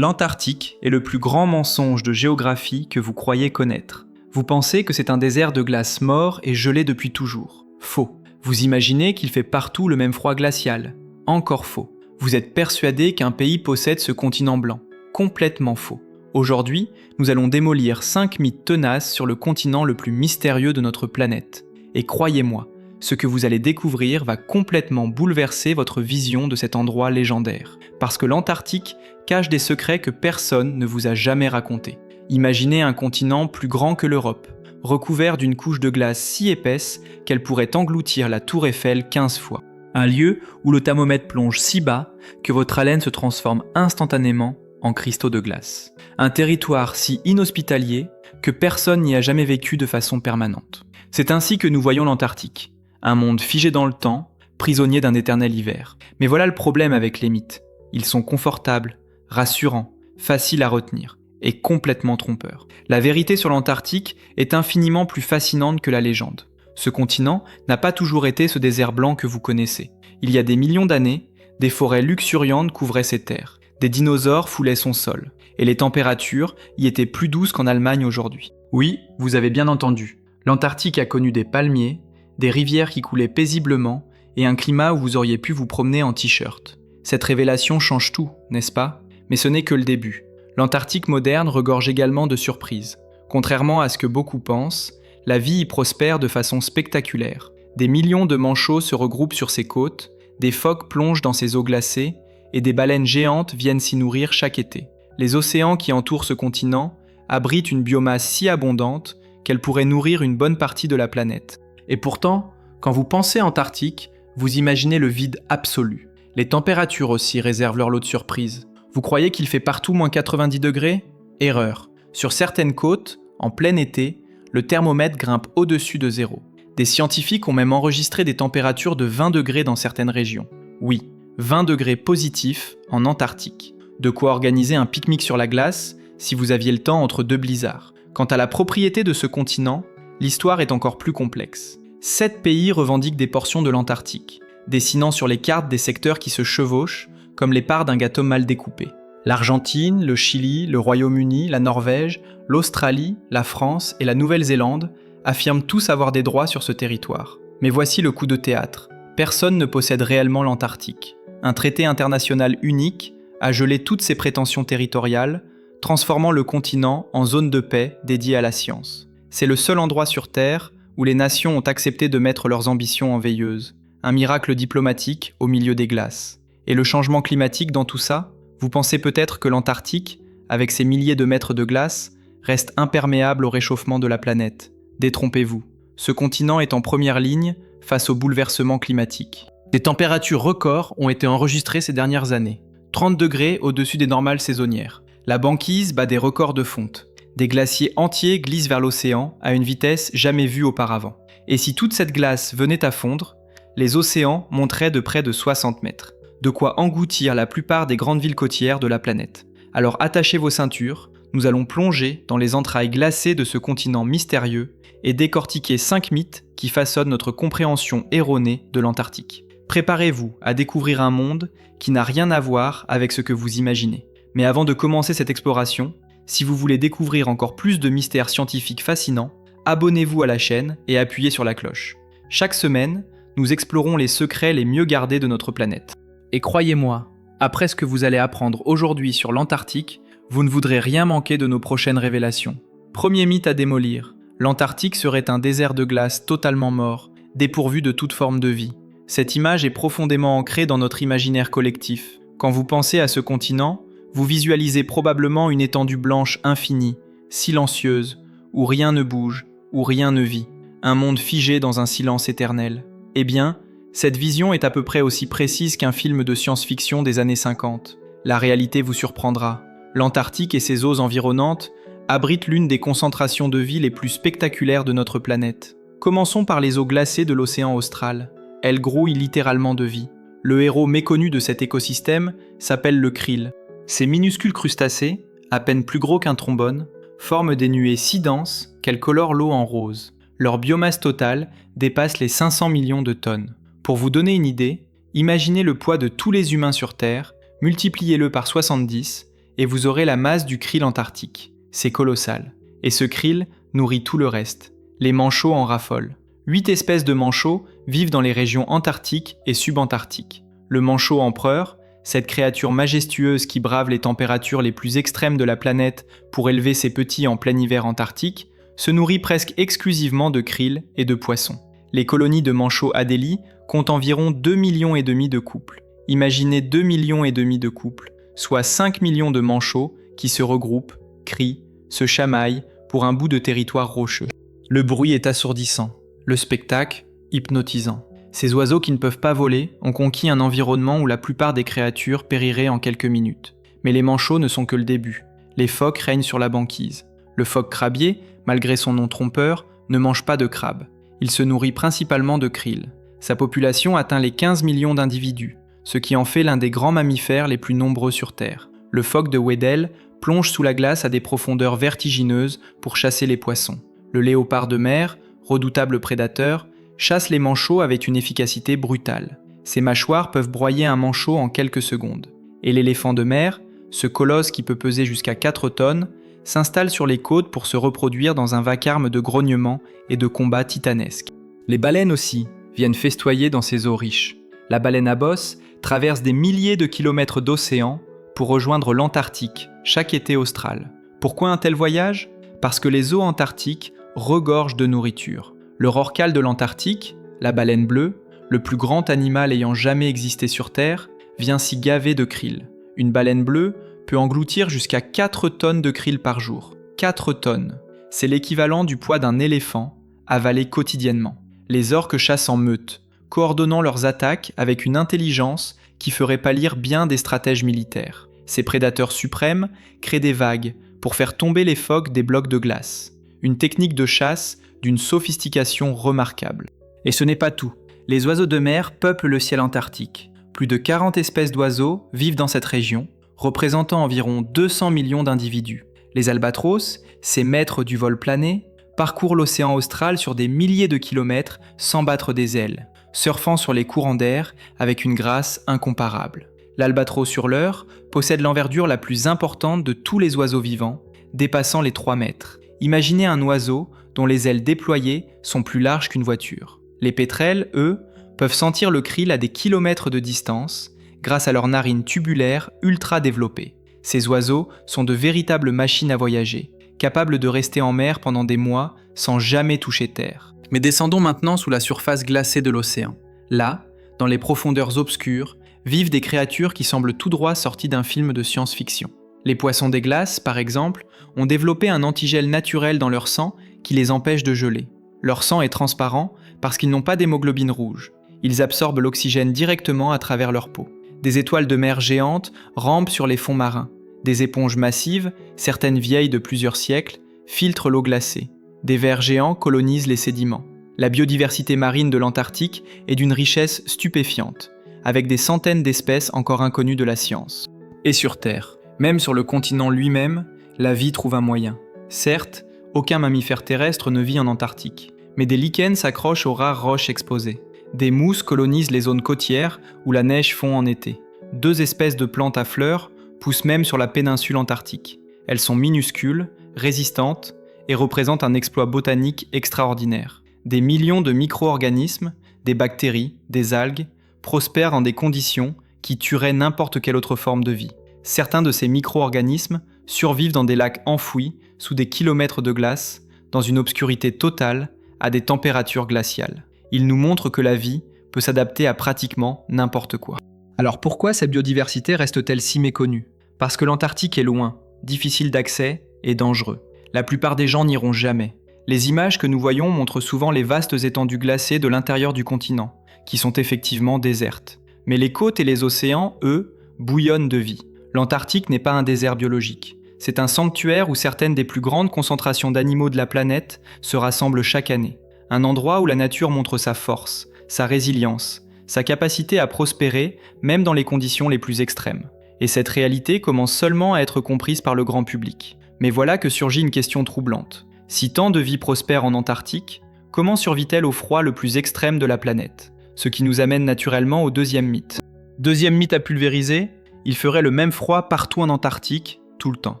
L'Antarctique est le plus grand mensonge de géographie que vous croyez connaître. Vous pensez que c'est un désert de glace mort et gelé depuis toujours. Faux. Vous imaginez qu'il fait partout le même froid glacial. Encore faux. Vous êtes persuadé qu'un pays possède ce continent blanc. Complètement faux. Aujourd'hui, nous allons démolir 5 mythes tenaces sur le continent le plus mystérieux de notre planète. Et croyez-moi, ce que vous allez découvrir va complètement bouleverser votre vision de cet endroit légendaire. Parce que l'Antarctique cache des secrets que personne ne vous a jamais racontés. Imaginez un continent plus grand que l'Europe, recouvert d'une couche de glace si épaisse qu'elle pourrait engloutir la Tour Eiffel 15 fois. Un lieu où le thermomètre plonge si bas que votre haleine se transforme instantanément en cristaux de glace. Un territoire si inhospitalier que personne n'y a jamais vécu de façon permanente. C'est ainsi que nous voyons l'Antarctique. Un monde figé dans le temps, prisonnier d'un éternel hiver. Mais voilà le problème avec les mythes. Ils sont confortables, rassurants, faciles à retenir et complètement trompeurs. La vérité sur l'Antarctique est infiniment plus fascinante que la légende. Ce continent n'a pas toujours été ce désert blanc que vous connaissez. Il y a des millions d'années, des forêts luxuriantes couvraient ces terres, des dinosaures foulaient son sol, et les températures y étaient plus douces qu'en Allemagne aujourd'hui. Oui, vous avez bien entendu, l'Antarctique a connu des palmiers, des rivières qui coulaient paisiblement, et un climat où vous auriez pu vous promener en t-shirt. Cette révélation change tout, n'est-ce pas ? Mais ce n'est que le début. L'Antarctique moderne regorge également de surprises. Contrairement à ce que beaucoup pensent, la vie y prospère de façon spectaculaire. Des millions de manchots se regroupent sur ses côtes, des phoques plongent dans ses eaux glacées, et des baleines géantes viennent s'y nourrir chaque été. Les océans qui entourent ce continent abritent une biomasse si abondante qu'elle pourrait nourrir une bonne partie de la planète. Et pourtant, quand vous pensez Antarctique, vous imaginez le vide absolu. Les températures aussi réservent leur lot de surprises. Vous croyez qu'il fait partout moins 90 degrés ? Erreur. Sur certaines côtes, en plein été, le thermomètre grimpe au-dessus de zéro. Des scientifiques ont même enregistré des températures de 20 degrés dans certaines régions. Oui, 20 degrés positifs en Antarctique. De quoi organiser un pique-nique sur la glace si vous aviez le temps entre deux blizzards. Quant à la propriété de ce continent, l'histoire est encore plus complexe. 7 pays revendiquent des portions de l'Antarctique, dessinant sur les cartes des secteurs qui se chevauchent, comme les parts d'un gâteau mal découpé. L'Argentine, le Chili, le Royaume-Uni, la Norvège, l'Australie, la France et la Nouvelle-Zélande affirment tous avoir des droits sur ce territoire. Mais voici le coup de théâtre. Personne ne possède réellement l'Antarctique. Un traité international unique a gelé toutes ses prétentions territoriales, transformant le continent en zone de paix dédiée à la science. C'est le seul endroit sur Terre où les nations ont accepté de mettre leurs ambitions en veilleuse. Un miracle diplomatique au milieu des glaces. Et le changement climatique dans tout ça ? Vous pensez peut-être que l'Antarctique, avec ses milliers de mètres de glace, reste imperméable au réchauffement de la planète. Détrompez-vous. Ce continent est en première ligne face au bouleversement climatique. Des températures records ont été enregistrées ces dernières années. 30 degrés au-dessus des normales saisonnières. La banquise bat des records de fonte. Des glaciers entiers glissent vers l'océan à une vitesse jamais vue auparavant. Et si toute cette glace venait à fondre, les océans monteraient de près de 60 mètres. De quoi engloutir la plupart des grandes villes côtières de la planète. Alors attachez vos ceintures, nous allons plonger dans les entrailles glacées de ce continent mystérieux et décortiquer 5 mythes qui façonnent notre compréhension erronée de l'Antarctique. Préparez-vous à découvrir un monde qui n'a rien à voir avec ce que vous imaginez. Mais avant de commencer cette exploration, si vous voulez découvrir encore plus de mystères scientifiques fascinants, abonnez-vous à la chaîne et appuyez sur la cloche. Chaque semaine, nous explorons les secrets les mieux gardés de notre planète. Et croyez-moi, après ce que vous allez apprendre aujourd'hui sur l'Antarctique, vous ne voudrez rien manquer de nos prochaines révélations. Premier mythe à démolir, l'Antarctique serait un désert de glace totalement mort, dépourvu de toute forme de vie. Cette image est profondément ancrée dans notre imaginaire collectif. Quand vous pensez à ce continent, vous visualisez probablement une étendue blanche infinie, silencieuse, où rien ne bouge, où rien ne vit. Un monde figé dans un silence éternel. Eh bien, cette vision est à peu près aussi précise qu'un film de science-fiction des années 50. La réalité vous surprendra. L'Antarctique et ses eaux environnantes abritent l'une des concentrations de vie les plus spectaculaires de notre planète. Commençons par les eaux glacées de l'océan austral. Elles grouillent littéralement de vie. Le héros méconnu de cet écosystème s'appelle le krill. Ces minuscules crustacés, à peine plus gros qu'un trombone, forment des nuées si denses qu'elles colorent l'eau en rose. Leur biomasse totale dépasse les 500 millions de tonnes. Pour vous donner une idée, imaginez le poids de tous les humains sur Terre, multipliez-le par 70 et vous aurez la masse du krill antarctique. C'est colossal. Et ce krill nourrit tout le reste. Les manchots en raffolent. 8 espèces de manchots vivent dans les régions antarctiques et subantarctiques. Le manchot empereur, cette créature majestueuse qui brave les températures les plus extrêmes de la planète pour élever ses petits en plein hiver antarctique, se nourrit presque exclusivement de krill et de poissons. Les colonies de manchots Adélie comptent environ 2,5 millions de couples. Imaginez 2,5 millions de couples, soit 5 millions de manchots qui se regroupent, crient, se chamaillent pour un bout de territoire rocheux. Le bruit est assourdissant, le spectacle hypnotisant. Ces oiseaux qui ne peuvent pas voler ont conquis un environnement où la plupart des créatures périraient en quelques minutes. Mais les manchots ne sont que le début. Les phoques règnent sur la banquise. Le phoque crabier, malgré son nom trompeur, ne mange pas de crabes. Il se nourrit principalement de krill. Sa population atteint les 15 millions d'individus, ce qui en fait l'un des grands mammifères les plus nombreux sur Terre. Le phoque de Weddell plonge sous la glace à des profondeurs vertigineuses pour chasser les poissons. Le léopard de mer, redoutable prédateur, chasse les manchots avec une efficacité brutale. Ses mâchoires peuvent broyer un manchot en quelques secondes. Et l'éléphant de mer, ce colosse qui peut peser jusqu'à 4 tonnes, s'installe sur les côtes pour se reproduire dans un vacarme de grognements et de combats titanesques. Les baleines aussi viennent festoyer dans ces eaux riches. La baleine à bosse traverse des milliers de kilomètres d'océan pour rejoindre l'Antarctique, chaque été austral. Pourquoi un tel voyage ? Parce que les eaux antarctiques regorgent de nourriture. Le rorqual de l'Antarctique, la baleine bleue, le plus grand animal ayant jamais existé sur Terre, vient s'y gaver de krill. Une baleine bleue peut engloutir jusqu'à 4 tonnes de krill par jour. 4 tonnes. C'est l'équivalent du poids d'un éléphant, avalé quotidiennement. Les orques chassent en meute, coordonnant leurs attaques avec une intelligence qui ferait pâlir bien des stratèges militaires. Ces prédateurs suprêmes créent des vagues pour faire tomber les phoques des blocs de glace. Une technique de chasse d'une sophistication remarquable. Et ce n'est pas tout. Les oiseaux de mer peuplent le ciel antarctique. Plus de 40 espèces d'oiseaux vivent dans cette région, représentant environ 200 millions d'individus. Les albatros, ces maîtres du vol plané, parcourent l'océan austral sur des milliers de kilomètres sans battre des ailes, surfant sur les courants d'air avec une grâce incomparable. L'albatros hurleur possède l'envergure la plus importante de tous les oiseaux vivants, dépassant les 3 mètres. Imaginez un oiseau dont les ailes déployées sont plus larges qu'une voiture. Les pétrels, eux, peuvent sentir le krill à des kilomètres de distance grâce à leurs narines tubulaires ultra développées. Ces oiseaux sont de véritables machines à voyager, capables de rester en mer pendant des mois sans jamais toucher terre. Mais descendons maintenant sous la surface glacée de l'océan. Là, dans les profondeurs obscures, vivent des créatures qui semblent tout droit sorties d'un film de science-fiction. Les poissons des glaces, par exemple, ont développé un antigel naturel dans leur sang qui les empêche de geler. Leur sang est transparent parce qu'ils n'ont pas d'hémoglobine rouge. Ils absorbent l'oxygène directement à travers leur peau. Des étoiles de mer géantes rampent sur les fonds marins. Des éponges massives, certaines vieilles de plusieurs siècles, filtrent l'eau glacée. Des vers géants colonisent les sédiments. La biodiversité marine de l'Antarctique est d'une richesse stupéfiante, avec des centaines d'espèces encore inconnues de la science. Et sur Terre, même sur le continent lui-même, la vie trouve un moyen. Certes, aucun mammifère terrestre ne vit en Antarctique, mais des lichens s'accrochent aux rares roches exposées. Des mousses colonisent les zones côtières où la neige fond en été. 2 espèces de plantes à fleurs poussent même sur la péninsule antarctique. Elles sont minuscules, résistantes et représentent un exploit botanique extraordinaire. Des millions de micro-organismes, des bactéries, des algues, prospèrent dans des conditions qui tueraient n'importe quelle autre forme de vie. Certains de ces micro-organismes survivent dans des lacs enfouis sous des kilomètres de glace, dans une obscurité totale, à des températures glaciales. Ils nous montrent que la vie peut s'adapter à pratiquement n'importe quoi. Alors pourquoi cette biodiversité reste-t-elle si méconnue ? Parce que l'Antarctique est loin, difficile d'accès et dangereux. La plupart des gens n'iront jamais. Les images que nous voyons montrent souvent les vastes étendues glacées de l'intérieur du continent, qui sont effectivement désertes. Mais les côtes et les océans, eux, bouillonnent de vie. L'Antarctique n'est pas un désert biologique. C'est un sanctuaire où certaines des plus grandes concentrations d'animaux de la planète se rassemblent chaque année. Un endroit où la nature montre sa force, sa résilience, sa capacité à prospérer même dans les conditions les plus extrêmes. Et cette réalité commence seulement à être comprise par le grand public. Mais voilà que surgit une question troublante. Si tant de vie prospère en Antarctique, comment survit-elle au froid le plus extrême de la planète ? Ce qui nous amène naturellement au deuxième mythe. Deuxième mythe à pulvériser, il ferait le même froid partout en Antarctique, tout le temps.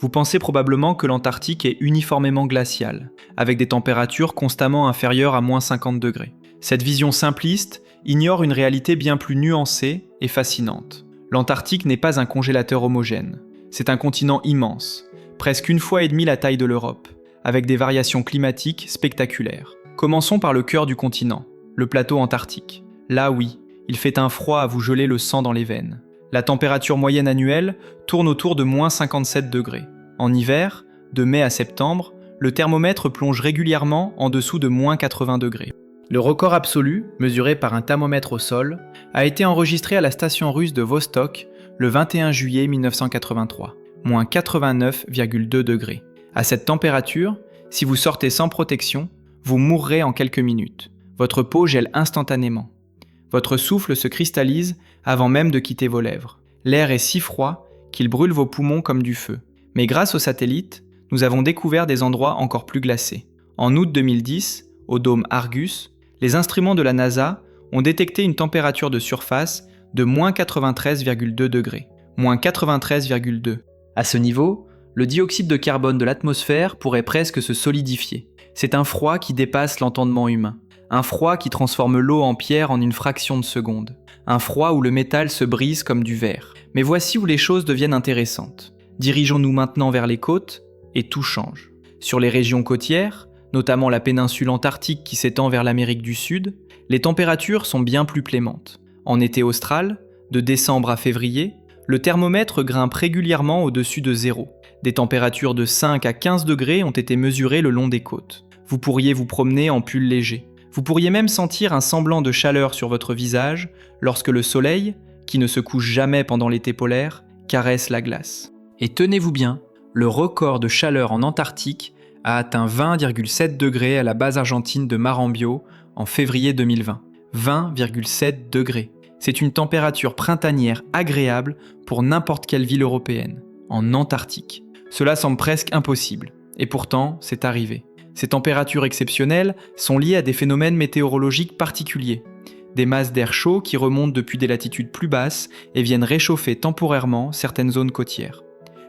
Vous pensez probablement que l'Antarctique est uniformément glacial, avec des températures constamment inférieures à moins 50 degrés. Cette vision simpliste ignore une réalité bien plus nuancée et fascinante. L'Antarctique n'est pas un congélateur homogène. C'est un continent immense, presque 1,5 fois la taille de l'Europe, avec des variations climatiques spectaculaires. Commençons par le cœur du continent, le plateau antarctique. Là oui, il fait un froid à vous geler le sang dans les veines. La température moyenne annuelle tourne autour de moins 57 degrés. En hiver, de mai à septembre, le thermomètre plonge régulièrement en dessous de moins 80 degrés. Le record absolu, mesuré par un thermomètre au sol, a été enregistré à la station russe de Vostok le 21 juillet 1983, moins 89,2 degrés. À cette température, si vous sortez sans protection, vous mourrez en quelques minutes. Votre peau gèle instantanément. Votre souffle se cristallise avant même de quitter vos lèvres. L'air est si froid qu'il brûle vos poumons comme du feu. Mais grâce aux satellites, nous avons découvert des endroits encore plus glacés. En août 2010, au dôme Argus, les instruments de la NASA ont détecté une température de surface de moins 93,2 degrés. Moins 93,2. À ce niveau, le dioxyde de carbone de l'atmosphère pourrait presque se solidifier. C'est un froid qui dépasse l'entendement humain. Un froid qui transforme l'eau en pierre en une fraction de seconde. Un froid où le métal se brise comme du verre. Mais voici où les choses deviennent intéressantes. Dirigeons-nous maintenant vers les côtes, et tout change. Sur les régions côtières, notamment la péninsule antarctique qui s'étend vers l'Amérique du Sud, les températures sont bien plus clémentes. En été austral, de décembre à février, le thermomètre grimpe régulièrement au-dessus de zéro. Des températures de 5 à 15 degrés ont été mesurées le long des côtes. Vous pourriez vous promener en pull léger. Vous pourriez même sentir un semblant de chaleur sur votre visage lorsque le soleil, qui ne se couche jamais pendant l'été polaire, caresse la glace. Et tenez-vous bien, le record de chaleur en Antarctique a atteint 20,7 degrés à la base argentine de Marambio en février 2020. 20,7 degrés. C'est une température printanière agréable pour n'importe quelle ville européenne, en Antarctique. Cela semble presque impossible, et pourtant, c'est arrivé. Ces températures exceptionnelles sont liées à des phénomènes météorologiques particuliers. Des masses d'air chaud qui remontent depuis des latitudes plus basses et viennent réchauffer temporairement certaines zones côtières.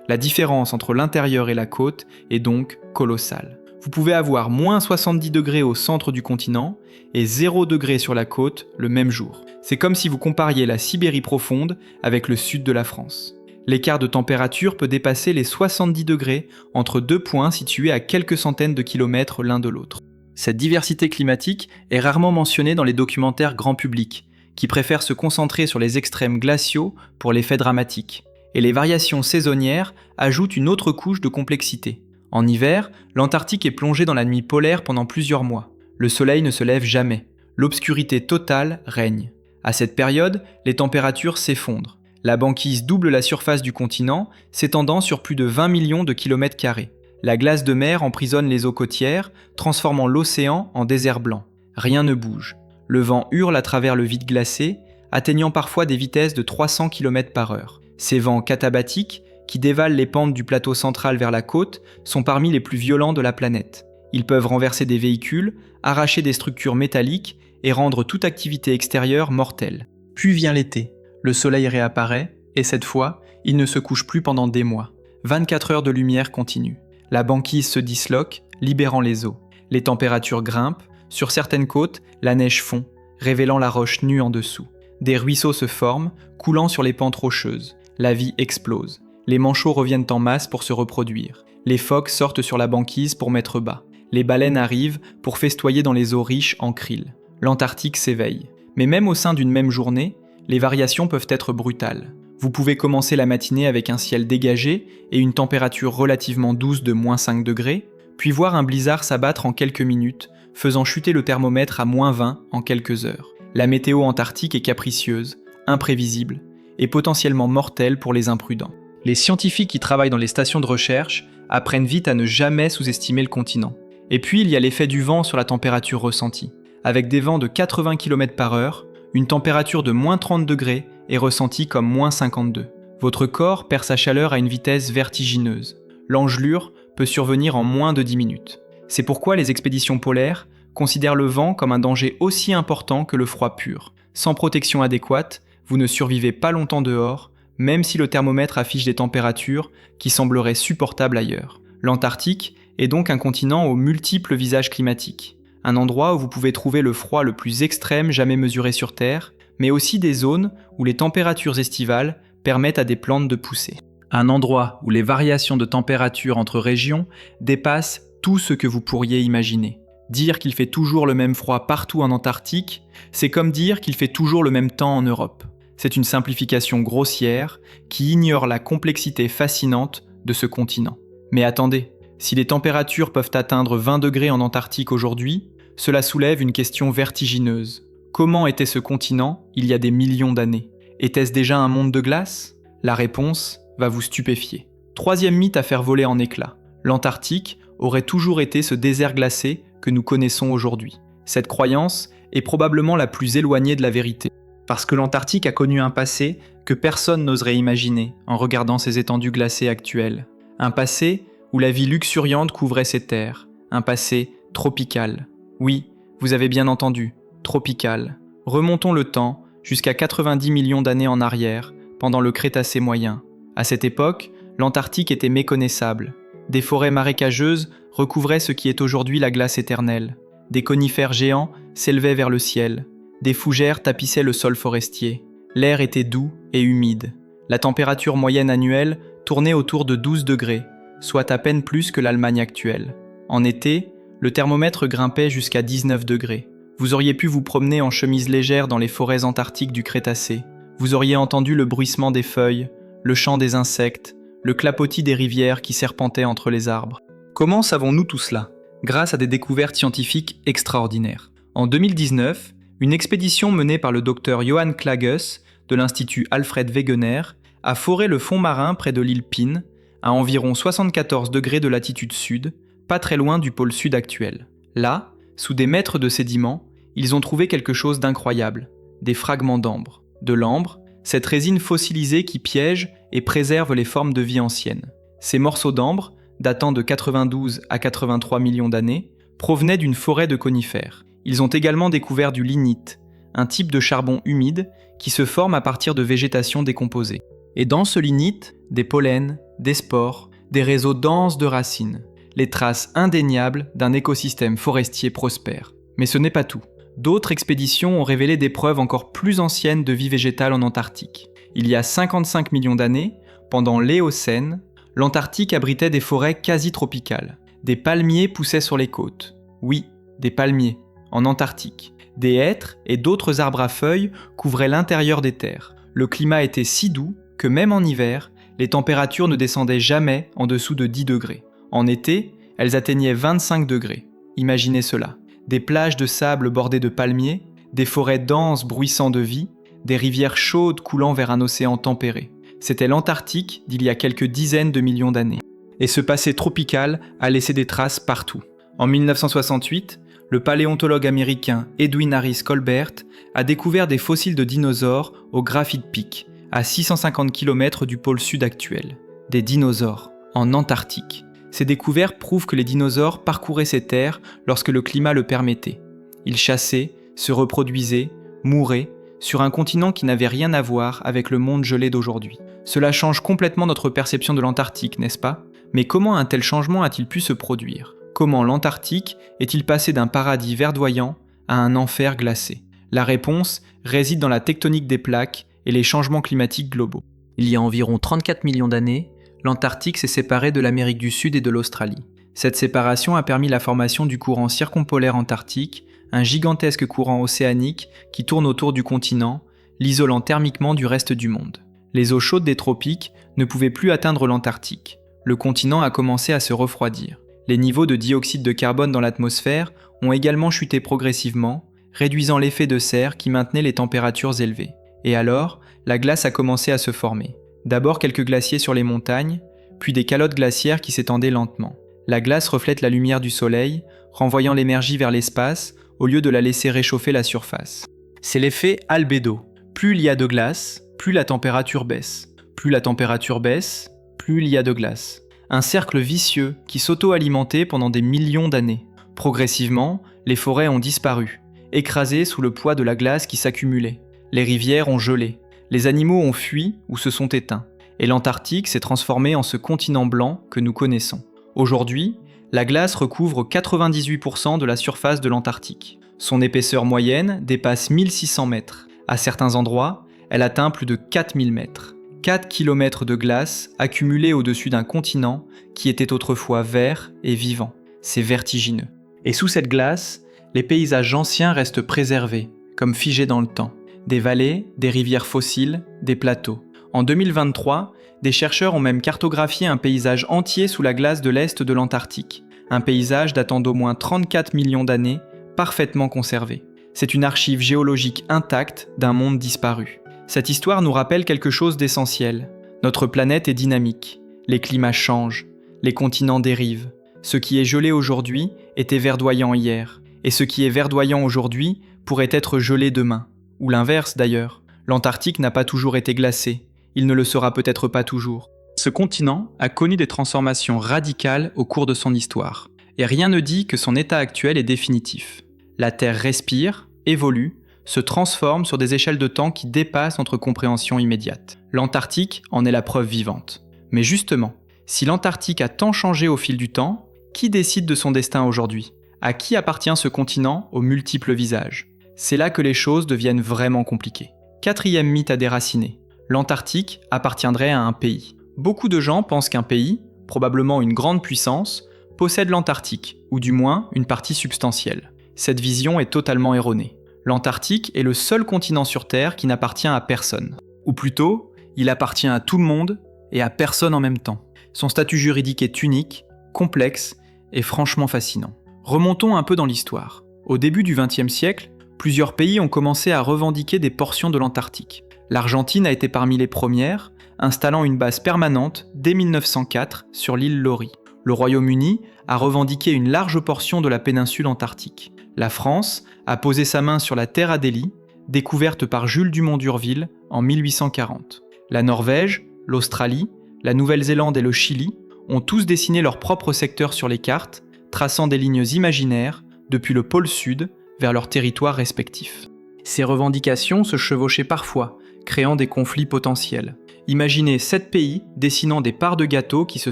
La différence entre l'intérieur et la côte est donc colossale. Vous pouvez avoir moins 70 degrés au centre du continent et 0 degré sur la côte le même jour. C'est comme si vous compariez la Sibérie profonde avec le sud de la France. L'écart de température peut dépasser les 70 degrés entre deux points situés à quelques centaines de kilomètres l'un de l'autre. Cette diversité climatique est rarement mentionnée dans les documentaires grand public, qui préfèrent se concentrer sur les extrêmes glaciaux pour l'effet dramatique. Et les variations saisonnières ajoutent une autre couche de complexité. En hiver, l'Antarctique est plongé dans la nuit polaire pendant plusieurs mois. Le soleil ne se lève jamais. L'obscurité totale règne. À cette période, les températures s'effondrent. La banquise double la surface du continent, s'étendant sur plus de 20 millions de kilomètres carrés. La glace de mer emprisonne les eaux côtières, transformant l'océan en désert blanc. Rien ne bouge. Le vent hurle à travers le vide glacé, atteignant parfois des vitesses de 300 km/h. Ces vents catabatiques, qui dévalent les pentes du plateau central vers la côte, sont parmi les plus violents de la planète. Ils peuvent renverser des véhicules, arracher des structures métalliques et rendre toute activité extérieure mortelle. Puis vient l'été. Le soleil réapparaît, et cette fois, il ne se couche plus pendant des mois. 24 heures de lumière continue. La banquise se disloque, libérant les eaux. Les températures grimpent. Sur certaines côtes, la neige fond, révélant la roche nue en dessous. Des ruisseaux se forment, coulant sur les pentes rocheuses. La vie explose. Les manchots reviennent en masse pour se reproduire. Les phoques sortent sur la banquise pour mettre bas. Les baleines arrivent pour festoyer dans les eaux riches en krill. L'Antarctique s'éveille. Mais même au sein d'une même journée, les variations peuvent être brutales. Vous pouvez commencer la matinée avec un ciel dégagé et une température relativement douce de moins 5 degrés, puis voir un blizzard s'abattre en quelques minutes, faisant chuter le thermomètre à moins 20 en quelques heures. La météo antarctique est capricieuse, imprévisible et potentiellement mortelle pour les imprudents. Les scientifiques qui travaillent dans les stations de recherche apprennent vite à ne jamais sous-estimer le continent. Et puis il y a l'effet du vent sur la température ressentie. Avec des vents de 80 km/h, une température de moins 30 degrés est ressentie comme moins 52. Votre corps perd sa chaleur à une vitesse vertigineuse. L'engelure peut survenir en moins de 10 minutes. C'est pourquoi les expéditions polaires considèrent le vent comme un danger aussi important que le froid pur. Sans protection adéquate, vous ne survivez pas longtemps dehors, même si le thermomètre affiche des températures qui sembleraient supportables ailleurs. L'Antarctique est donc un continent aux multiples visages climatiques. Un endroit où vous pouvez trouver le froid le plus extrême jamais mesuré sur Terre, mais aussi des zones où les températures estivales permettent à des plantes de pousser. Un endroit où les variations de température entre régions dépassent tout ce que vous pourriez imaginer. Dire qu'il fait toujours le même froid partout en Antarctique, c'est comme dire qu'il fait toujours le même temps en Europe. C'est une simplification grossière qui ignore la complexité fascinante de ce continent. Mais attendez, si les températures peuvent atteindre 20 degrés en Antarctique aujourd'hui, cela soulève une question vertigineuse. Comment était ce continent il y a des millions d'années? Était-ce déjà un monde de glace? La réponse va vous stupéfier. Troisième mythe à faire voler en éclats. L'Antarctique aurait toujours été ce désert glacé que nous connaissons aujourd'hui. Cette croyance est probablement la plus éloignée de la vérité, parce que l'Antarctique a connu un passé que personne n'oserait imaginer en regardant ses étendues glacées actuelles. Un passé où la vie luxuriante couvrait ses terres, un passé tropical. Oui, vous avez bien entendu, tropical. Remontons le temps jusqu'à 90 millions d'années en arrière, pendant le Crétacé moyen. À cette époque, l'Antarctique était méconnaissable. Des forêts marécageuses recouvraient ce qui est aujourd'hui la glace éternelle. Des conifères géants s'élevaient vers le ciel. Des fougères tapissaient le sol forestier. L'air était doux et humide. La température moyenne annuelle tournait autour de 12 degrés, soit à peine plus que l'Allemagne actuelle. En été, le thermomètre grimpait jusqu'à 19 degrés. Vous auriez pu vous promener en chemise légère dans les forêts antarctiques du Crétacé. Vous auriez entendu le bruissement des feuilles, le chant des insectes, le clapotis des rivières qui serpentaient entre les arbres. Comment savons-nous tout cela? Grâce à des découvertes scientifiques extraordinaires. En 2019, une expédition menée par le docteur Johann Klages de l'Institut Alfred Wegener a foré le fond marin près de l'île Pine, à environ 74 degrés de latitude sud, pas très loin du pôle sud actuel. Là, sous des mètres de sédiments, ils ont trouvé quelque chose d'incroyable, des fragments d'ambre. De l'ambre, cette résine fossilisée qui piège et préserve les formes de vie anciennes. Ces morceaux d'ambre, datant de 92 à 83 millions d'années, provenaient d'une forêt de conifères. Ils ont également découvert du lignite, un type de charbon humide qui se forme à partir de végétation décomposée. Et dans ce lignite, des pollens, des spores, des réseaux denses de racines, les traces indéniables d'un écosystème forestier prospère. Mais ce n'est pas tout. D'autres expéditions ont révélé des preuves encore plus anciennes de vie végétale en Antarctique. Il y a 55 millions d'années, pendant l'Éocène, l'Antarctique abritait des forêts quasi tropicales. Des palmiers poussaient sur les côtes. Oui, des palmiers, en Antarctique. Des hêtres et d'autres arbres à feuilles couvraient l'intérieur des terres. Le climat était si doux que même en hiver, les températures ne descendaient jamais en dessous de 10 degrés. En été, elles atteignaient 25 degrés. Imaginez cela. Des plages de sable bordées de palmiers, des forêts denses bruissant de vie, des rivières chaudes coulant vers un océan tempéré. C'était l'Antarctique d'il y a quelques dizaines de millions d'années. Et ce passé tropical a laissé des traces partout. En 1968, le paléontologue américain Edwin Harris Colbert a découvert des fossiles de dinosaures au Graphite Peak, à 650 km du pôle sud actuel. Des dinosaures, en Antarctique. Ces découvertes prouvent que les dinosaures parcouraient ces terres lorsque le climat le permettait. Ils chassaient, se reproduisaient, mouraient, sur un continent qui n'avait rien à voir avec le monde gelé d'aujourd'hui. Cela change complètement notre perception de l'Antarctique, n'est-ce pas? Mais comment un tel changement a-t-il pu se produire? Comment l'Antarctique est-il passé d'un paradis verdoyant à un enfer glacé? La réponse réside dans la tectonique des plaques et les changements climatiques globaux. Il y a environ 34 millions d'années, l'Antarctique s'est séparé de l'Amérique du Sud et de l'Australie. Cette séparation a permis la formation du courant circumpolaire antarctique, un gigantesque courant océanique qui tourne autour du continent, l'isolant thermiquement du reste du monde. Les eaux chaudes des tropiques ne pouvaient plus atteindre l'Antarctique. Le continent a commencé à se refroidir. Les niveaux de dioxyde de carbone dans l'atmosphère ont également chuté progressivement, réduisant l'effet de serre qui maintenait les températures élevées. Et alors, la glace a commencé à se former. D'abord quelques glaciers sur les montagnes, puis des calottes glaciaires qui s'étendaient lentement. La glace reflète la lumière du soleil, renvoyant l'énergie vers l'espace au lieu de la laisser réchauffer la surface. C'est l'effet albédo. Plus il y a de glace, plus la température baisse. Plus la température baisse, plus il y a de glace. Un cercle vicieux qui s'auto-alimentait pendant des millions d'années. Progressivement, les forêts ont disparu, écrasées sous le poids de la glace qui s'accumulait. Les rivières ont gelé. Les animaux ont fui ou se sont éteints, et l'Antarctique s'est transformé en ce continent blanc que nous connaissons. Aujourd'hui, la glace recouvre 98% de la surface de l'Antarctique. Son épaisseur moyenne dépasse 1600 mètres. À certains endroits, elle atteint plus de 4000 mètres. 4 km de glace accumulés au-dessus d'un continent qui était autrefois vert et vivant. C'est vertigineux. Et sous cette glace, les paysages anciens restent préservés, comme figés dans le temps. Des vallées, des rivières fossiles, des plateaux. En 2023, des chercheurs ont même cartographié un paysage entier sous la glace de l'est de l'Antarctique. Un paysage datant d'au moins 34 millions d'années, parfaitement conservé. C'est une archive géologique intacte d'un monde disparu. Cette histoire nous rappelle quelque chose d'essentiel. Notre planète est dynamique. Les climats changent. Les continents dérivent. Ce qui est gelé aujourd'hui était verdoyant hier. Et ce qui est verdoyant aujourd'hui pourrait être gelé demain. Ou l'inverse d'ailleurs. L'Antarctique n'a pas toujours été glacé. Il ne le sera peut-être pas toujours. Ce continent a connu des transformations radicales au cours de son histoire. Et rien ne dit que son état actuel est définitif. La Terre respire, évolue, se transforme sur des échelles de temps qui dépassent notre compréhension immédiate. L'Antarctique en est la preuve vivante. Mais justement, si l'Antarctique a tant changé au fil du temps, qui décide de son destin aujourd'hui ? À qui appartient ce continent aux multiples visages ? C'est là que les choses deviennent vraiment compliquées. Quatrième mythe à déraciner. L'Antarctique appartiendrait à un pays. Beaucoup de gens pensent qu'un pays, probablement une grande puissance, possède l'Antarctique, ou du moins une partie substantielle. Cette vision est totalement erronée. L'Antarctique est le seul continent sur Terre qui n'appartient à personne. Ou plutôt, il appartient à tout le monde et à personne en même temps. Son statut juridique est unique, complexe et franchement fascinant. Remontons un peu dans l'histoire. Au début du XXe siècle, plusieurs pays ont commencé à revendiquer des portions de l'Antarctique. L'Argentine a été parmi les premières, installant une base permanente dès 1904 sur l'île Laurie. Le Royaume-Uni a revendiqué une large portion de la péninsule antarctique. La France a posé sa main sur la Terre Adélie, découverte par Jules Dumont d'Urville en 1840. La Norvège, l'Australie, la Nouvelle-Zélande et le Chili ont tous dessiné leur propre secteur sur les cartes, traçant des lignes imaginaires depuis le pôle sud vers leurs territoires respectifs. Ces revendications se chevauchaient parfois, créant des conflits potentiels. Imaginez 7 pays dessinant des parts de gâteau qui se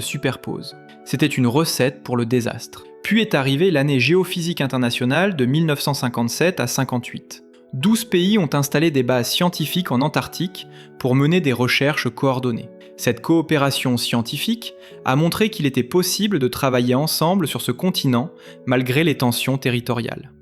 superposent. C'était une recette pour le désastre. Puis est arrivée l'année géophysique internationale de 1957 à 58. 12 pays ont installé des bases scientifiques en Antarctique pour mener des recherches coordonnées. Cette coopération scientifique a montré qu'il était possible de travailler ensemble sur ce continent malgré les tensions territoriales.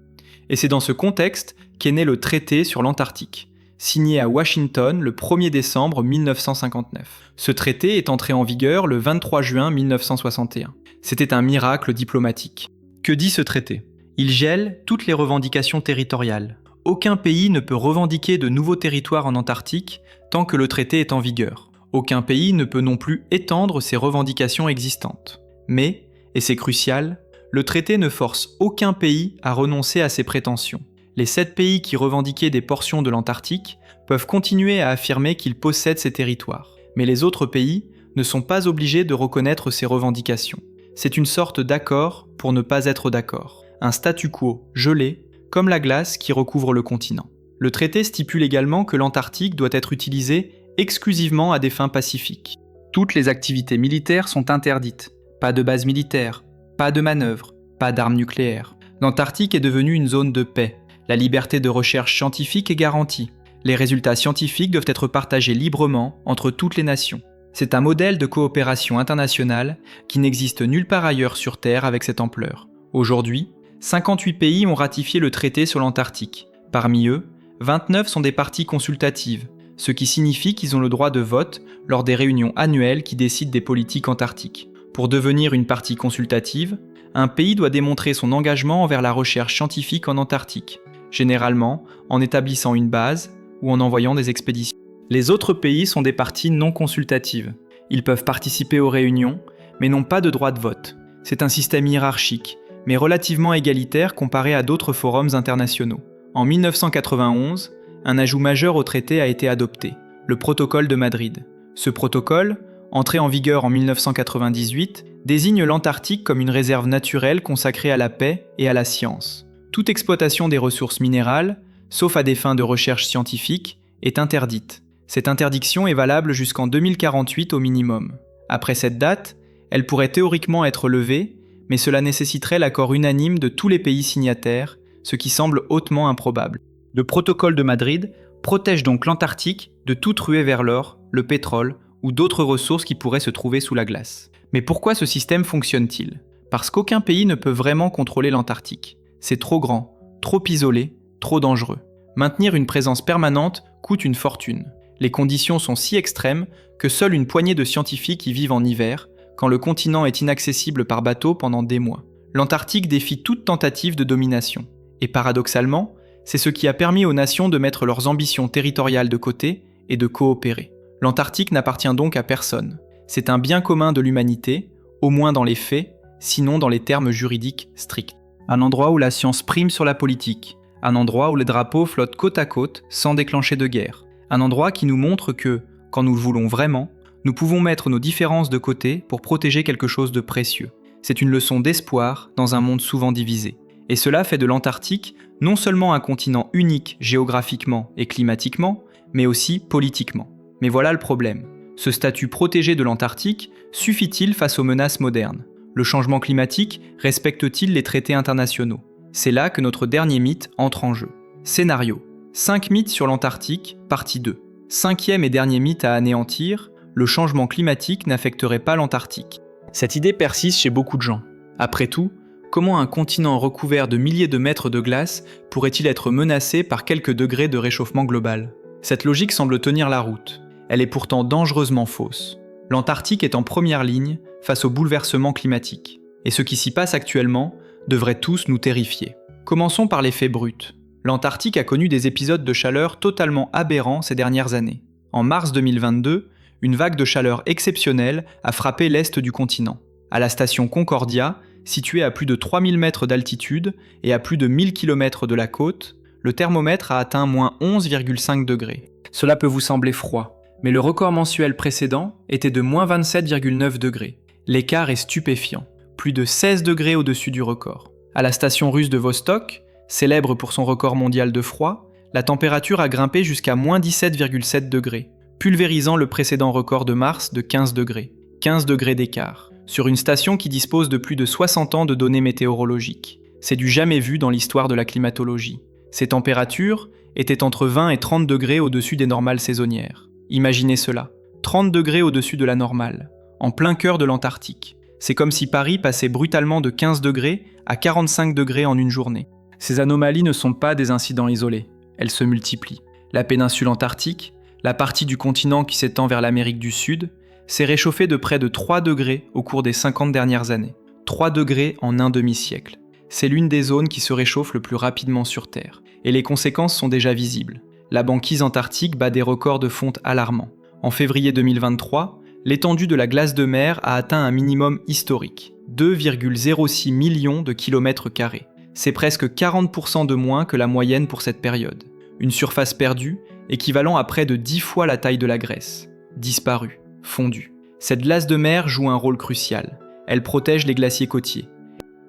Et c'est dans ce contexte qu'est né le traité sur l'Antarctique, signé à Washington le 1er décembre 1959. Ce traité est entré en vigueur le 23 juin 1961. C'était un miracle diplomatique. Que dit ce traité ? Il gèle toutes les revendications territoriales. Aucun pays ne peut revendiquer de nouveaux territoires en Antarctique tant que le traité est en vigueur. Aucun pays ne peut non plus étendre ses revendications existantes. Mais, et c'est crucial, le traité ne force aucun pays à renoncer à ses prétentions. Les 7 pays qui revendiquaient des portions de l'Antarctique peuvent continuer à affirmer qu'ils possèdent ces territoires. Mais les autres pays ne sont pas obligés de reconnaître ces revendications. C'est une sorte d'accord pour ne pas être d'accord. Un statu quo gelé, comme la glace qui recouvre le continent. Le traité stipule également que l'Antarctique doit être utilisé exclusivement à des fins pacifiques. Toutes les activités militaires sont interdites. Pas de base militaire, pas de manœuvres, pas d'armes nucléaires. L'Antarctique est devenue une zone de paix. La liberté de recherche scientifique est garantie. Les résultats scientifiques doivent être partagés librement entre toutes les nations. C'est un modèle de coopération internationale qui n'existe nulle part ailleurs sur Terre avec cette ampleur. Aujourd'hui, 58 pays ont ratifié le traité sur l'Antarctique. Parmi eux, 29 sont des parties consultatives, ce qui signifie qu'ils ont le droit de vote lors des réunions annuelles qui décident des politiques antarctiques. Pour devenir une partie consultative, un pays doit démontrer son engagement envers la recherche scientifique en Antarctique, généralement en établissant une base ou en envoyant des expéditions. Les autres pays sont des parties non consultatives. Ils peuvent participer aux réunions, mais n'ont pas de droit de vote. C'est un système hiérarchique, mais relativement égalitaire comparé à d'autres forums internationaux. En 1991, un ajout majeur au traité a été adopté, le protocole de Madrid. Ce protocole, entré en vigueur en 1998, désigne l'Antarctique comme une réserve naturelle consacrée à la paix et à la science. Toute exploitation des ressources minérales, sauf à des fins de recherche scientifique, est interdite. Cette interdiction est valable jusqu'en 2048 au minimum. Après cette date, elle pourrait théoriquement être levée, mais cela nécessiterait l'accord unanime de tous les pays signataires, ce qui semble hautement improbable. Le protocole de Madrid protège donc l'Antarctique de toute ruée vers l'or, le pétrole ou d'autres ressources qui pourraient se trouver sous la glace. Mais pourquoi ce système fonctionne-t-il ? Parce qu'aucun pays ne peut vraiment contrôler l'Antarctique. C'est trop grand, trop isolé, trop dangereux. Maintenir une présence permanente coûte une fortune. Les conditions sont si extrêmes que seule une poignée de scientifiques y vivent en hiver, quand le continent est inaccessible par bateau pendant des mois. L'Antarctique défie toute tentative de domination. Et paradoxalement, c'est ce qui a permis aux nations de mettre leurs ambitions territoriales de côté et de coopérer. L'Antarctique n'appartient donc à personne. C'est un bien commun de l'humanité, au moins dans les faits, sinon dans les termes juridiques stricts. Un endroit où la science prime sur la politique. Un endroit où les drapeaux flottent côte à côte sans déclencher de guerre. Un endroit qui nous montre que, quand nous le voulons vraiment, nous pouvons mettre nos différences de côté pour protéger quelque chose de précieux. C'est une leçon d'espoir dans un monde souvent divisé. Et cela fait de l'Antarctique non seulement un continent unique géographiquement et climatiquement, mais aussi politiquement. Mais voilà le problème. Ce statut protégé de l'Antarctique suffit-il face aux menaces modernes ? Le changement climatique respecte-t-il les traités internationaux ? C'est là que notre dernier mythe entre en jeu. Scénario. 5 mythes sur l'Antarctique, partie 2. 5e et dernier mythe à anéantir, le changement climatique n'affecterait pas l'Antarctique. Cette idée persiste chez beaucoup de gens. Après tout, comment un continent recouvert de milliers de mètres de glace pourrait-il être menacé par quelques degrés de réchauffement global ? Cette logique semble tenir la route. Elle est pourtant dangereusement fausse. L'Antarctique est en première ligne face aux bouleversements climatiques. Et ce qui s'y passe actuellement devrait tous nous terrifier. Commençons par les faits bruts. L'Antarctique a connu des épisodes de chaleur totalement aberrants ces dernières années. En mars 2022, une vague de chaleur exceptionnelle a frappé l'est du continent. À la station Concordia, située à plus de 3000 mètres d'altitude et à plus de 1000 km de la côte, le thermomètre a atteint moins 11,5 degrés. Cela peut vous sembler froid, mais le record mensuel précédent était de moins 27,9 degrés. L'écart est stupéfiant, plus de 16 degrés au-dessus du record. À la station russe de Vostok, célèbre pour son record mondial de froid, la température a grimpé jusqu'à moins 17,7 degrés, pulvérisant le précédent record de mars de 15 degrés. 15 degrés d'écart, sur une station qui dispose de plus de 60 ans de données météorologiques. C'est du jamais vu dans l'histoire de la climatologie. Ces températures étaient entre 20 et 30 degrés au-dessus des normales saisonnières. Imaginez cela, 30 degrés au-dessus de la normale, en plein cœur de l'Antarctique. C'est comme si Paris passait brutalement de 15 degrés à 45 degrés en une journée. Ces anomalies ne sont pas des incidents isolés, elles se multiplient. La péninsule antarctique, la partie du continent qui s'étend vers l'Amérique du Sud, s'est réchauffée de près de 3 degrés au cours des 50 dernières années. 3 degrés en un demi-siècle. C'est l'une des zones qui se réchauffe le plus rapidement sur Terre, et les conséquences sont déjà visibles. La banquise antarctique bat des records de fonte alarmants. En février 2023, l'étendue de la glace de mer a atteint un minimum historique, 2,06 millions de kilomètres carrés. C'est presque 40% de moins que la moyenne pour cette période. Une surface perdue, équivalent à près de 10 fois la taille de la Grèce. Disparue, fondue. Cette glace de mer joue un rôle crucial. Elle protège les glaciers côtiers.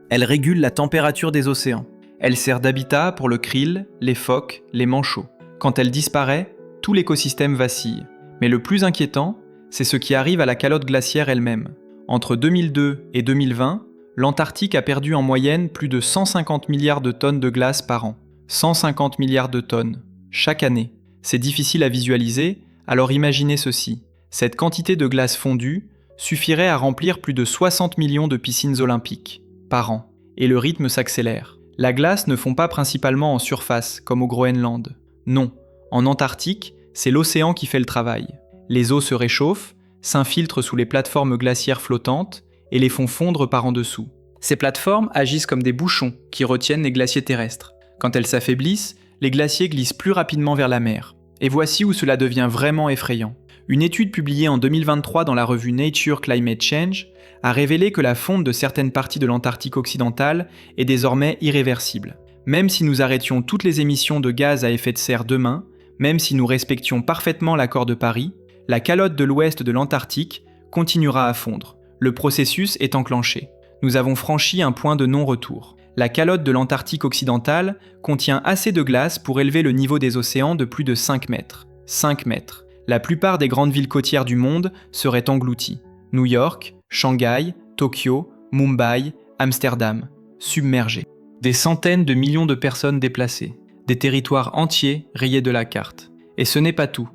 Elle régule la température des océans. Elle sert d'habitat pour le krill, les phoques, les manchots. Quand elle disparaît, tout l'écosystème vacille. Mais le plus inquiétant, c'est ce qui arrive à la calotte glaciaire elle-même. Entre 2002 et 2020, l'Antarctique a perdu en moyenne plus de 150 milliards de tonnes de glace par an. 150 milliards de tonnes, chaque année. C'est difficile à visualiser, alors imaginez ceci. Cette quantité de glace fondue suffirait à remplir plus de 60 millions de piscines olympiques, par an. Et le rythme s'accélère. La glace ne fond pas principalement en surface, comme au Groenland. Non, en Antarctique, c'est l'océan qui fait le travail. Les eaux se réchauffent, s'infiltrent sous les plateformes glaciaires flottantes et les font fondre par en dessous. Ces plateformes agissent comme des bouchons qui retiennent les glaciers terrestres. Quand elles s'affaiblissent, les glaciers glissent plus rapidement vers la mer. Et voici où cela devient vraiment effrayant. Une étude publiée en 2023 dans la revue Nature Climate Change a révélé que la fonte de certaines parties de l'Antarctique occidentale est désormais irréversible. Même si nous arrêtions toutes les émissions de gaz à effet de serre demain, même si nous respections parfaitement l'accord de Paris, la calotte de l'ouest de l'Antarctique continuera à fondre. Le processus est enclenché. Nous avons franchi un point de non-retour. La calotte de l'Antarctique occidentale contient assez de glace pour élever le niveau des océans de plus de 5 mètres. 5 mètres. La plupart des grandes villes côtières du monde seraient englouties. New York, Shanghai, Tokyo, Mumbai, Amsterdam, submergés. Des centaines de millions de personnes déplacées, des territoires entiers rayés de la carte. Et ce n'est pas tout.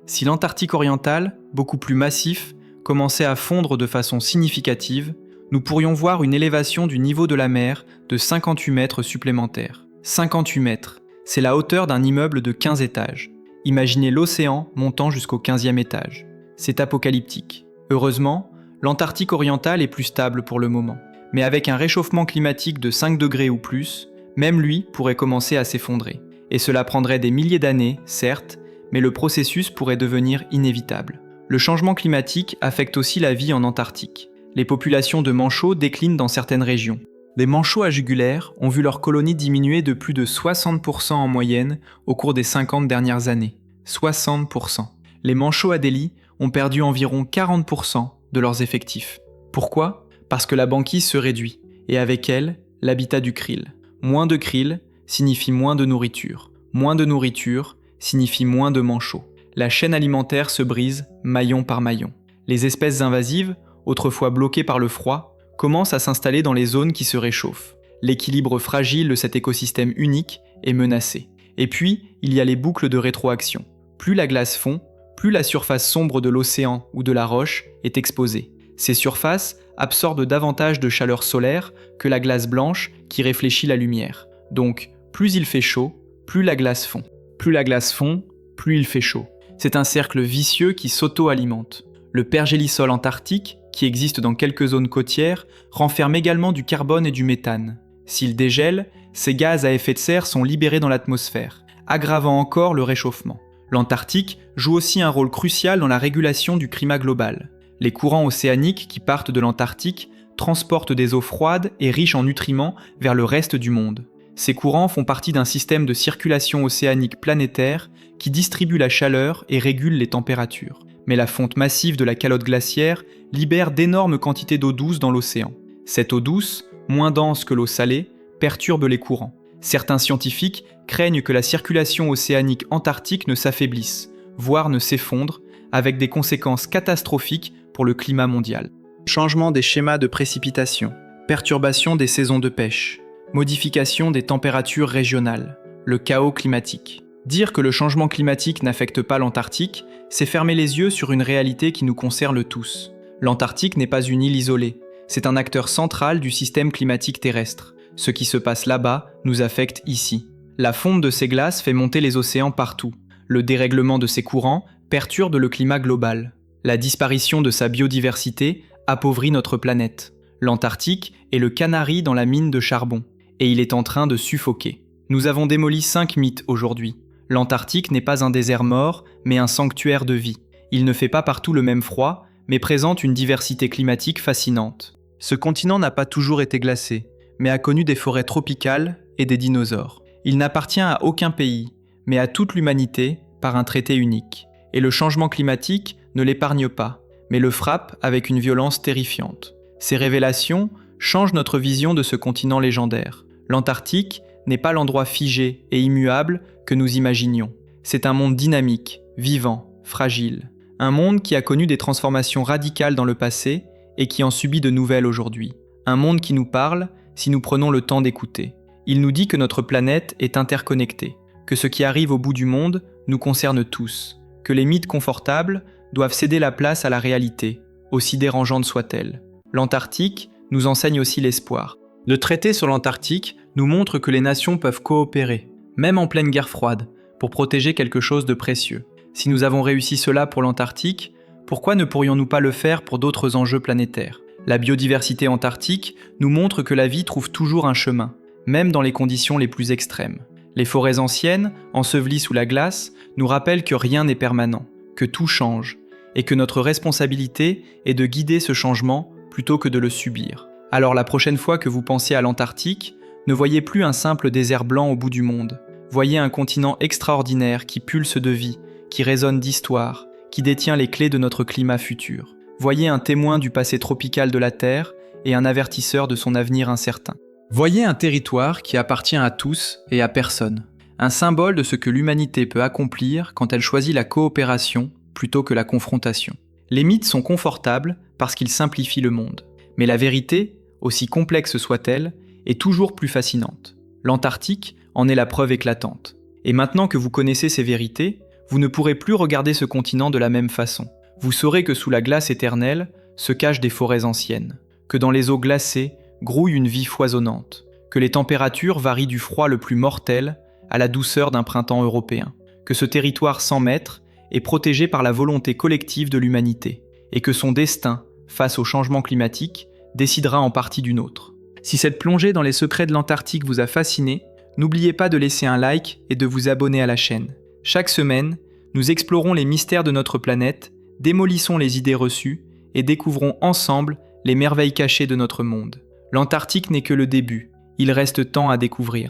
Si l'Antarctique oriental, beaucoup plus massif, commençait à fondre de façon significative, nous pourrions voir une élévation du niveau de la mer de 58 mètres supplémentaires. 58 mètres, c'est la hauteur d'un immeuble de 15 étages. Imaginez l'océan montant jusqu'au 15e étage. C'est apocalyptique. Heureusement, l'Antarctique oriental est plus stable pour le moment. Mais avec un réchauffement climatique de 5 degrés ou plus, même lui pourrait commencer à s'effondrer. Et cela prendrait des milliers d'années, certes, mais le processus pourrait devenir inévitable. Le changement climatique affecte aussi la vie en Antarctique. Les populations de manchots déclinent dans certaines régions. Les manchots à jugulaire ont vu leur colonie diminuer de plus de 60% en moyenne au cours des 50 dernières années. 60%. Les manchots adélie ont perdu environ 40% de leurs effectifs. Pourquoi ? Parce que la banquise se réduit, et avec elle, l'habitat du krill. Moins de krill signifie moins de nourriture. Moins de nourriture signifie moins de manchots. La chaîne alimentaire se brise maillon par maillon. Les espèces invasives, autrefois bloquées par le froid, commencent à s'installer dans les zones qui se réchauffent. L'équilibre fragile de cet écosystème unique est menacé. Et puis, il y a les boucles de rétroaction. Plus la glace fond, plus la surface sombre de l'océan ou de la roche est exposée. Ces surfaces absorbent davantage de chaleur solaire que la glace blanche qui réfléchit la lumière. Donc, plus il fait chaud, plus la glace fond. Plus la glace fond, plus il fait chaud. C'est un cercle vicieux qui s'auto-alimente. Le pergélisol antarctique, qui existe dans quelques zones côtières, renferme également du carbone et du méthane. S'il dégèle, ces gaz à effet de serre sont libérés dans l'atmosphère, aggravant encore le réchauffement. L'Antarctique joue aussi un rôle crucial dans la régulation du climat global. Les courants océaniques qui partent de l'Antarctique transportent des eaux froides et riches en nutriments vers le reste du monde. Ces courants font partie d'un système de circulation océanique planétaire qui distribue la chaleur et régule les températures. Mais la fonte massive de la calotte glaciaire libère d'énormes quantités d'eau douce dans l'océan. Cette eau douce, moins dense que l'eau salée, perturbe les courants. Certains scientifiques craignent que la circulation océanique antarctique ne s'affaiblisse, voire ne s'effondre, avec des conséquences catastrophiques pour le climat mondial. Changement des schémas de précipitation, perturbation des saisons de pêche, modification des températures régionales, le chaos climatique. Dire que le changement climatique n'affecte pas l'Antarctique, c'est fermer les yeux sur une réalité qui nous concerne tous. L'Antarctique n'est pas une île isolée, c'est un acteur central du système climatique terrestre. Ce qui se passe là-bas nous affecte ici. La fonte de ces glaces fait monter les océans partout. Le dérèglement de ces courants perturbe le climat global. La disparition de sa biodiversité appauvrit notre planète. L'Antarctique est le canari dans la mine de charbon, et il est en train de suffoquer. Nous avons démoli 5 mythes aujourd'hui. L'Antarctique n'est pas un désert mort, mais un sanctuaire de vie. Il ne fait pas partout le même froid, mais présente une diversité climatique fascinante. Ce continent n'a pas toujours été glacé, mais a connu des forêts tropicales et des dinosaures. Il n'appartient à aucun pays, mais à toute l'humanité par un traité unique. Et le changement climatique ne l'épargne pas, mais le frappe avec une violence terrifiante. Ces révélations changent notre vision de ce continent légendaire. L'Antarctique n'est pas l'endroit figé et immuable que nous imaginions. C'est un monde dynamique, vivant, fragile. Un monde qui a connu des transformations radicales dans le passé et qui en subit de nouvelles aujourd'hui. Un monde qui nous parle si nous prenons le temps d'écouter. Il nous dit que notre planète est interconnectée, que ce qui arrive au bout du monde nous concerne tous, que les mythes confortables doivent céder la place à la réalité, aussi dérangeante soit-elle. L'Antarctique nous enseigne aussi l'espoir. Le traité sur l'Antarctique nous montre que les nations peuvent coopérer, même en pleine guerre froide, pour protéger quelque chose de précieux. Si nous avons réussi cela pour l'Antarctique, pourquoi ne pourrions-nous pas le faire pour d'autres enjeux planétaires ? La biodiversité antarctique nous montre que la vie trouve toujours un chemin, même dans les conditions les plus extrêmes. Les forêts anciennes, ensevelies sous la glace, nous rappellent que rien n'est permanent, que tout change, et que notre responsabilité est de guider ce changement plutôt que de le subir. Alors la prochaine fois que vous pensez à l'Antarctique, ne voyez plus un simple désert blanc au bout du monde. Voyez un continent extraordinaire qui pulse de vie, qui résonne d'histoire, qui détient les clés de notre climat futur. Voyez un témoin du passé tropical de la Terre et un avertisseur de son avenir incertain. Voyez un territoire qui appartient à tous et à personne. Un symbole de ce que l'humanité peut accomplir quand elle choisit la coopération plutôt que la confrontation. Les mythes sont confortables parce qu'ils simplifient le monde. Mais la vérité, aussi complexe soit-elle, est toujours plus fascinante. L'Antarctique en est la preuve éclatante. Et maintenant que vous connaissez ces vérités, vous ne pourrez plus regarder ce continent de la même façon. Vous saurez que sous la glace éternelle se cachent des forêts anciennes, que dans les eaux glacées grouille une vie foisonnante, que les températures varient du froid le plus mortel à la douceur d'un printemps européen, que ce territoire 100 mètres est protégé par la volonté collective de l'humanité, et que son destin, face au changement climatique, décidera en partie du nôtre. Si cette plongée dans les secrets de l'Antarctique vous a fasciné, n'oubliez pas de laisser un like et de vous abonner à la chaîne. Chaque semaine, nous explorons les mystères de notre planète, démolissons les idées reçues et découvrons ensemble les merveilles cachées de notre monde. L'Antarctique n'est que le début, il reste tant à découvrir.